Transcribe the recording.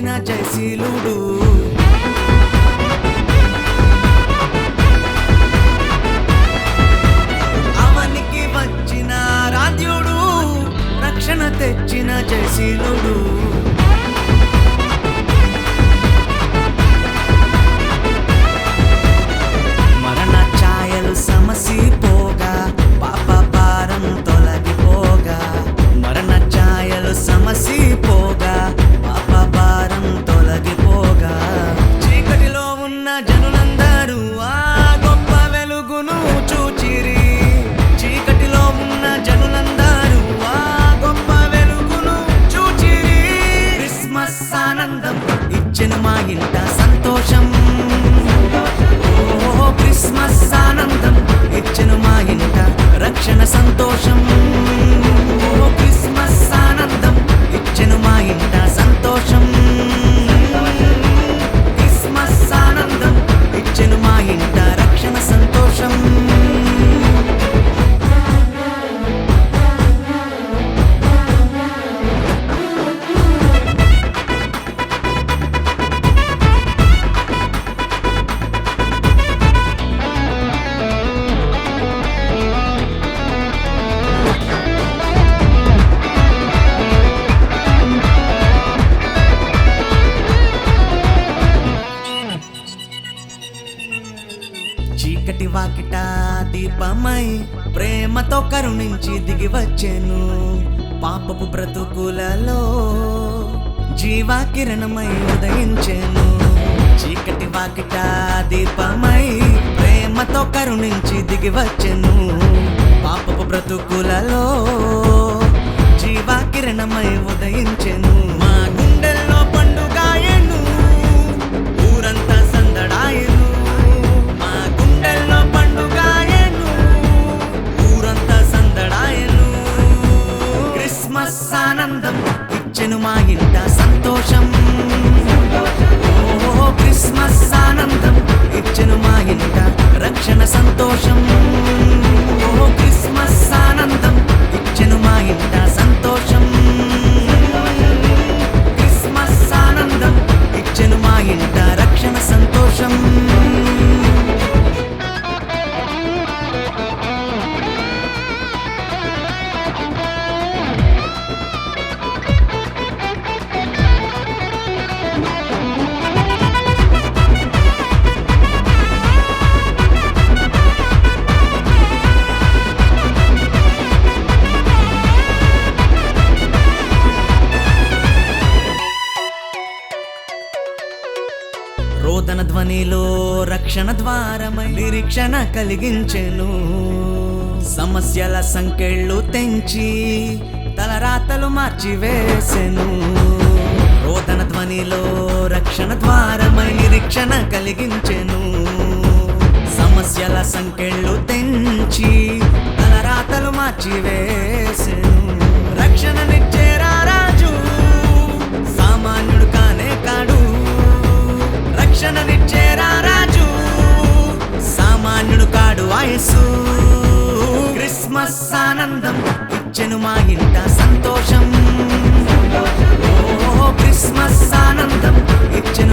తెచ్చిన జయశీలుడు. అవనికి వచ్చిన రాధ్యుడు, రక్షణ తెచ్చిన జయశీలుడు. మరణ ఛాయలు సమసిపోగా, పాప భారం తొలగిపోగా. మరణ ఛాయలు సమసిపోగా, పాప భారం తొలగిపోగా. చీకటిలో ఉన్న జనులందరూ ఆ గొప్ప వెలుగును చూచిరి. చీకటిలో ఉన్న జనులందరూ ఆ గొప్ప వెలుగును చూచిరి. క్రిస్మస్ ఆనందం ఇచ్చెను మా ఇంట సంతోషం. ఓ క్రిస్మస్ ఆనందం ఇచ్చెను మా ఇంట రక్షణ సంతోషం. ఓ క్రిస్మస్ ఆనందం ఇచ్చెను మా ఇంట సంతోషం. క్రిస్మస్ ఆనందం ఇచ్చెను మా ఇంట రక్షణ సంతోషం. చీకటి వాకిట దీపమై ప్రేమతో కరుణించి దిగి వచ్చెను. పాపపు బ్రతుకులలో జీవా కిరణమై ఉదయించెను. చీకటి వాకిట దీపమై ప్రేమతో కరుణించి దిగి వచ్చెను. పాపపు బ్రతుకులలో జీవా కిరణమై ఉదయించెను. మా గుండెల్లో పండుగాయను, ఊరంతా సందడాయను. మా గుండెల్లో పండుగాయను, ఊరంతా సందడాయను. క్రిస్మస్ ఆనందం ఇచ్చెను మా ఇంట సంతోషం. ఓ క్రిస్మస్ ఆనందం ఇచ్చెను మా ఇంట రక్షణ సంతోషం. ఓ క్రిస్మస్ ఆనందం ఇచ్చెను మా ఇంట సంతోషం. క్రిస్మస్ ఆనందం ఇచ్చెను మా ఇంట రక్షణ సంతోషం. రోదన ధ్వనిలో రక్షణ ద్వారమై నిరీక్షణ కలిగించెను. సమస్యల సంకెళ్ళు తెంచి తలరాతలు మార్చివేసెను. రోదన ధ్వనిలో రక్షణ ద్వారమై నిరీక్షణ కలిగించెను. సమస్యల సంకెళ్ళు తెంచి తలరాతలు మార్చివేసెను. రక్షణనిచ్చే రాజు సామాన్యుడు కానే కాడు. రక్షణనిచ్చే రాజు సామాన్యుడు కాడు ఆయసు. క్రిస్మస్ ఆనందం ఇచ్చెను మా ఇంట సంతోషం. ఓ క్రిస్మస్ ఆనందం ఇచ్చెను